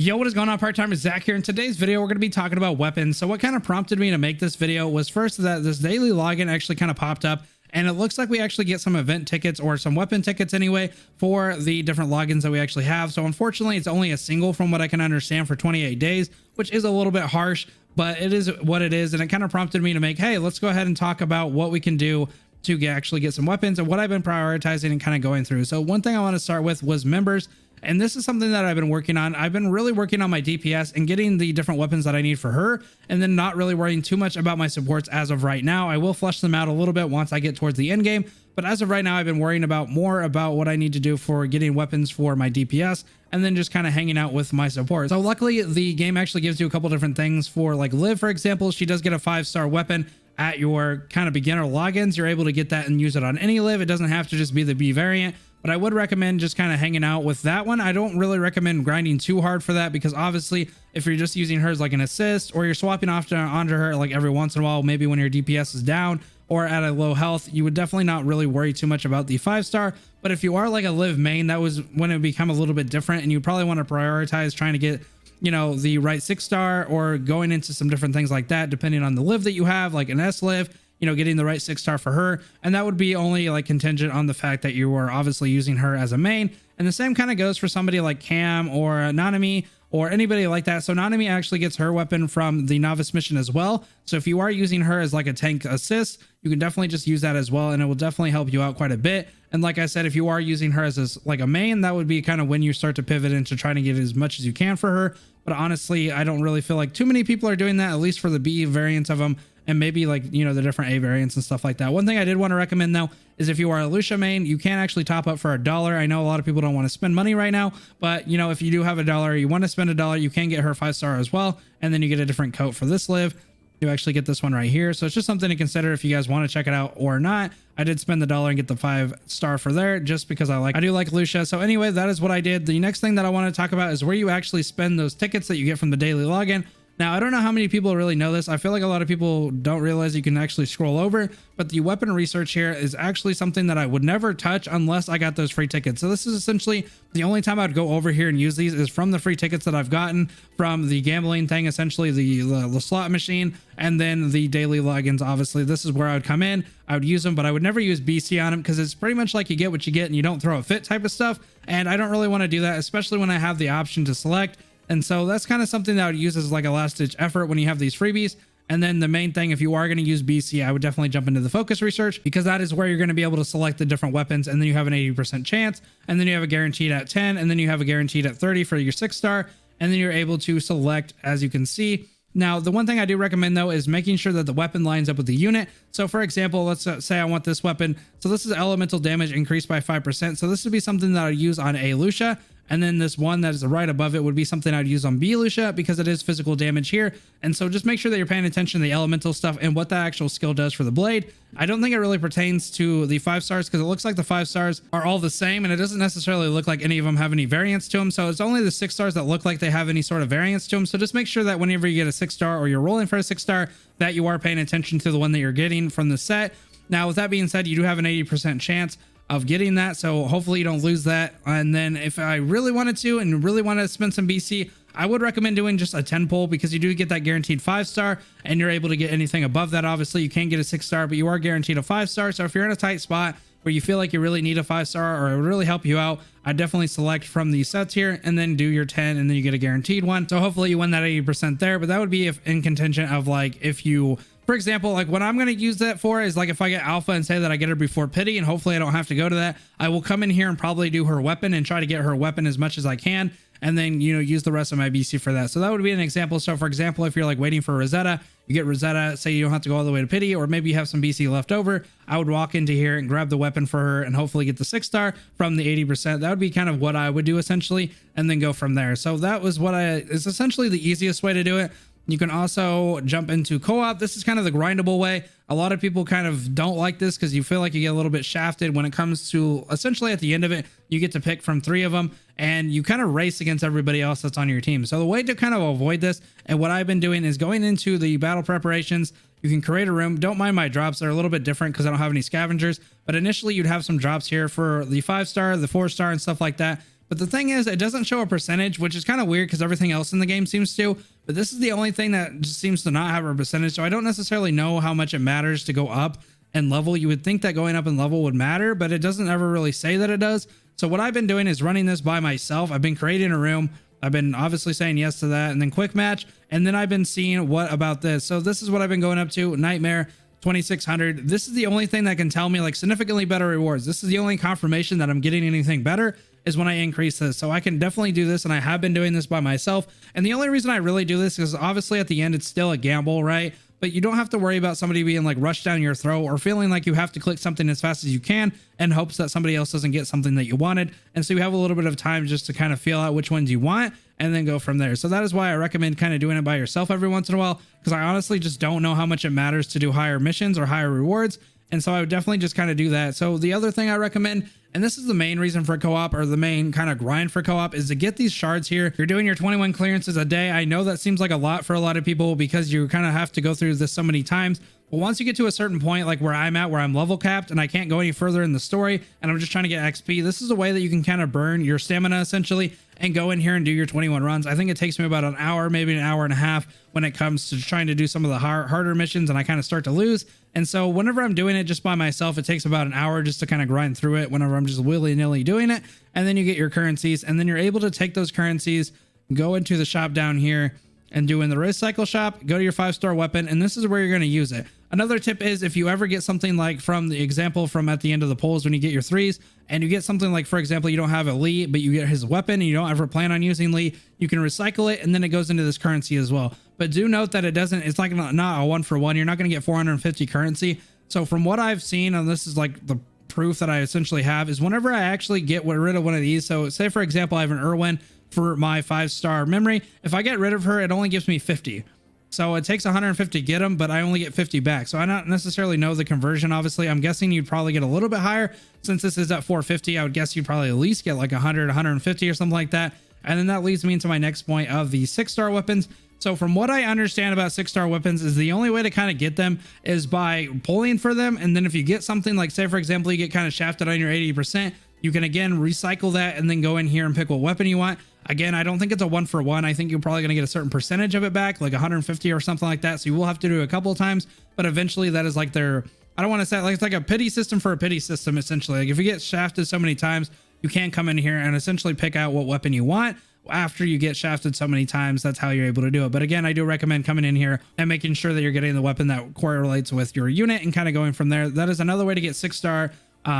Yo, what is going on? PartTimerZack here. In today's video, we're going to be talking about weapons. So what kind of prompted me to make this video was first that this daily login actually kind of popped up, and it looks like we actually get some event tickets or some weapon tickets anyway for the different logins that we actually have. So unfortunately, it's only a single from what I can understand for 28 days, which is a little bit harsh, but it is what it is. And it kind of prompted me to make, hey, let's go ahead and talk about what we can do to actually get some weapons and what I've been prioritizing and kind of going through. So one thing I want to start with was members. And this is something that I've been working on. I've been really working on my DPS and getting the different weapons that I need for her, and then not really worrying too much about my supports as of right now. I will flesh them out a little bit once I get towards the end game, but as of right now, I've been worrying more about what I need to do for getting weapons for my DPS, and then just kind of hanging out with my support. So luckily, the game actually gives you a couple different things. For like Liv, for example, she does get a 5-star weapon at your kind of beginner logins. You're able to get that and use it on any Liv. It doesn't have to just be the B variant, but I would recommend just kind of hanging out with that one. I don't really recommend grinding too hard for that, because obviously if you're just using her as like an assist, or you're swapping off onto her like every once in a while, maybe when your DPS is down or at a low health, you would definitely not really worry too much about the 5-star. But if you are like a Liv main, that was when it become a little bit different, and you probably want to prioritize trying to get, you know, the right 6-star, or going into some different things like that, depending on the Liv that you have, like an S Liv, you know, getting the right 6-star for her. And that would be only like contingent on the fact that you are obviously using her as a main. And the same kind of goes for somebody like Cam or Nanami or anybody like that. So Nanami actually gets her weapon from the novice mission as well. So if you are using her as like a tank assist, you can definitely just use that as well, and it will definitely help you out quite a bit. And like I said, if you are using her as like a main, that would be kind of when you start to pivot into trying to get as much as you can for her. But honestly, I don't really feel like too many people are doing that, at least for the B variants of them, and maybe like, you know, the different A variants and stuff like that. One thing I did want to recommend though is if you are a Lucia main, you can actually top up for $1. I know a lot of people don't want to spend money right now, but you know, if you do have $1, you want to spend $1, you can get her 5-star as well, and then you get a different coat for this Liv. You actually get this one right here. So it's just something to consider if you guys want to check it out or not. I did spend the $1 and get the 5-star for there just because I do like Lucia. So anyway, that is what I did. The next thing that I want to talk about is where you actually spend those tickets that you get from the daily login. Now, I don't know how many people really know this. I feel like a lot of people don't realize you can actually scroll over, but the weapon research here is actually something that I would never touch unless I got those free tickets. So this is essentially the only time I'd go over here and use these is from the free tickets that I've gotten from the gambling thing, essentially the slot machine, and then the daily logins. Obviously, this is where I would come in. I would use them, but I would never use BC on them, because it's pretty much like you get what you get and you don't throw a fit type of stuff. And I don't really want to do that, especially when I have the option to select. And so that's kind of something that I would use as like a last ditch effort when you have these freebies. And then the main thing, if you are going to use BC, I would definitely jump into the focus research, because that is where you're going to be able to select the different weapons. And then you have an 80% chance, and then you have a guaranteed at 10, and then you have a guaranteed at 30 for your 6-star. And then you're able to select, as you can see. Now, the one thing I do recommend though is making sure that the weapon lines up with the unit. So for example, let's say I want this weapon. So this is elemental damage increased by 5%. So this would be something that I would use on A Lucia. And then this one that is right above it would be something I'd use on B Lucia, because it is physical damage here. And so just make sure that you're paying attention to the elemental stuff and what that actual skill does for the blade. I don't think it really pertains to the 5-stars, because it looks like the 5-stars are all the same, and it doesn't necessarily look like any of them have any variance to them. So it's only the 6-stars that look like they have any sort of variance to them. So just make sure that whenever you get a 6-star or you're rolling for a 6-star, that you are paying attention to the one that you're getting from the set. Now, with that being said, you do have an 80% chance of getting that, so hopefully you don't lose that. And then if I really wanted to and really want to spend some BC, I would recommend doing just a 10 pull, because you do get that guaranteed 5-star, and you're able to get anything above that. Obviously you can get a 6-star, but you are guaranteed a 5-star. So if you're in a tight spot where you feel like you really need a 5-star, or it would really help you out, I definitely select from these sets here and then do your 10, and then you get a guaranteed one. So hopefully you win that 80% there. But that would be if in contingent of like, if you, for example, like what I'm going to use that for is like if I get alpha and say that I get her before pity, and hopefully I don't have to go to that, I will come in here and probably do her weapon and try to get her weapon as much as I can, and then, you know, use the rest of my BC for that. So that would be an example. So for example, if you're like waiting for Rosetta, you get Rosetta, say you don't have to go all the way to pity, or maybe you have some BC left over, I would walk into here and grab the weapon for her and hopefully get the 6-star from the 80%. That would be kind of what I would do essentially, and then go from there. So that was what is essentially the easiest way to do it. You can also jump into CoOp. This is kind of the grindable way. A lot of people kind of don't like this because you feel like you get a little bit shafted when it comes to, essentially at the end of it, you get to pick from 3 of them and you kind of race against everybody else that's on your team. So the way to kind of avoid this, and what I've been doing, is going into the battle preparations. You can create a room. Don't mind my drops. They're a little bit different because I don't have any scavengers, but initially you'd have some drops here for the 5-star, the 4-star and stuff like that. But the thing is, it doesn't show a percentage, which is kind of weird because everything else in the game seems to. But this is the only thing that just seems to not have a percentage. So I don't necessarily know how much it matters to go up and level. You would think that going up in level would matter, but it doesn't ever really say that it does. So what I've been doing is running this by myself. I've been creating a room. I've been obviously saying yes to that, and then quick match. And then I've been seeing what about this. So this is what I've been going up to. Nightmare 2600. This is the only thing that can tell me like significantly better rewards. This is the only confirmation that I'm getting anything better is when I increase this. So I can definitely do this, and I have been doing this by myself. And the only reason I really do this is obviously at the end it's still a gamble, right? But you don't have to worry about somebody being like rushed down your throat or feeling like you have to click something as fast as you can in hopes that somebody else doesn't get something that you wanted. And so you have a little bit of time just to kind of feel out which ones you want and then go from there. So that is why I recommend kind of doing it by yourself every once in a while, because I honestly just don't know how much it matters to do higher missions or higher rewards. And so I would definitely just kind of do that. So the other thing I recommend, and this is the main reason for co-op, or the main kind of grind for co-op, is to get these shards here. You're doing your 21 clearances a day. I know that seems like a lot for a lot of people because you kind of have to go through this so many times. But once you get to a certain point, like where I'm at, where I'm level capped and I can't go any further in the story and I'm just trying to get XP, this is a way that you can kind of burn your stamina essentially and go in here and do your 21 runs. I think it takes me about an hour, maybe an hour and a half when it comes to trying to do some of the harder missions, and I kind of start to lose. And so whenever I'm doing it just by myself, it takes about an hour just to kind of grind through it whenever I'm just willy-nilly doing it. And then you get your currencies, and then you're able to take those currencies, go into the shop down here and do in the recycle shop, go to your 5-star weapon, and this is where you're going to use it. Another tip is if you ever get something like from the example from at the end of the polls when you get your 3s, and you get something like, for example, you don't have a Lee, but you get his weapon and you don't ever plan on using Lee, you can recycle it and then it goes into this currency as well. But do note that it's like not a 1-for-1. You're not going to get 450 currency. So from what I've seen, and this is like the proof that I essentially have, is whenever I actually get rid of one of these, so say for example I have an Irwin for my 5-star memory, if I get rid of her, it only gives me 50. So it takes 150 to get them, but I only get 50 back. So I don't necessarily know the conversion. Obviously, I'm guessing you'd probably get a little bit higher since this is at 450. I would guess you'd probably at least get like 100, 150 or something like that. And then that leads me into my next point of the 6-star weapons. So from what I understand about 6-star weapons is the only way to kind of get them is by pulling for them. And then if you get something like, say, for example, you get kind of shafted on your 80%, you can again recycle that and then go in here and pick what weapon you want. Again, I don't think it's a 1-for-1. I think you're probably going to get a certain percentage of it back, like 150 or something like that. So you will have to do it a couple of times, but eventually that is like their, I don't want to say like, it's like a pity system for a pity system, essentially. Like if you get shafted so many times, you can come in here and essentially pick out what weapon you want. After you get shafted so many times, that's how you're able to do it. But again, I do recommend coming in here and making sure that you're getting the weapon that correlates with your unit and kind of going from there. That is another way to get 6-star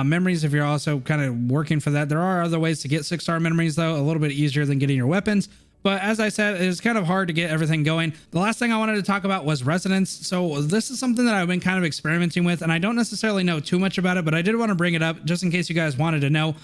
memories if you're also kind of working for that. There are other ways to get 6-star memories though, a little bit easier than getting your weapons. But as I said, it's kind of hard to get everything going. The last thing I wanted to talk about was residence. So this is something that I've been kind of experimenting with, and I don't necessarily know too much about it, but I did want to bring it up just in case you guys wanted to know.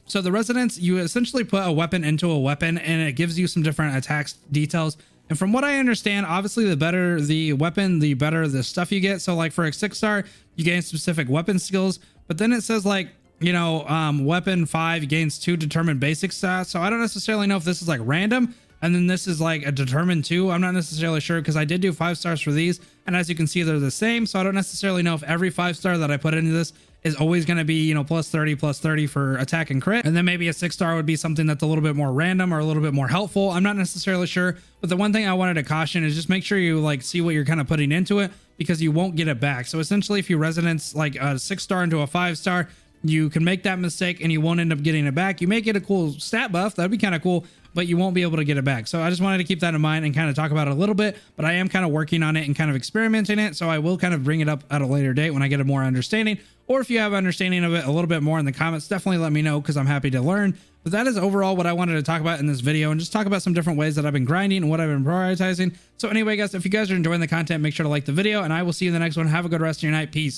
So the residence, you essentially put a weapon into a weapon and it gives you some different attacks details. And from what I understand, obviously the better the weapon, the better the stuff you get. So like for a 6-star, you gain specific weapon skills, but then it says like, you know, weapon 5 gains 2 determined basic stats. So I don't necessarily know if this is like random and then this is like a determined 2. I'm not necessarily sure because I did do 5 stars for these. And as you can see, they're the same. So I don't necessarily know if every 5-star that I put into this is always going to be, you know, plus 30 for attack and crit. And then maybe a 6-star would be something that's a little bit more random or a little bit more helpful. I'm not necessarily sure. But the one thing I wanted to caution is just make sure you like see what you're kind of putting into it because you won't get it back. So essentially, if you residence like a 6-star into a 5-star, you can make that mistake and you won't end up getting it back. You may get a cool stat buff. That'd be kind of cool, but you won't be able to get it back. So I just wanted to keep that in mind and kind of talk about it a little bit, but I am kind of working on it and kind of experimenting it. So I will kind of bring it up at a later date when I get a more understanding, or if you have understanding of it a little bit more in the comments, definitely let me know because I'm happy to learn. But that is overall what I wanted to talk about in this video and just talk about some different ways that I've been grinding and what I've been prioritizing. So anyway, guys, if you guys are enjoying the content, make sure to like the video and I will see you in the next one. Have a good rest of your night. Peace.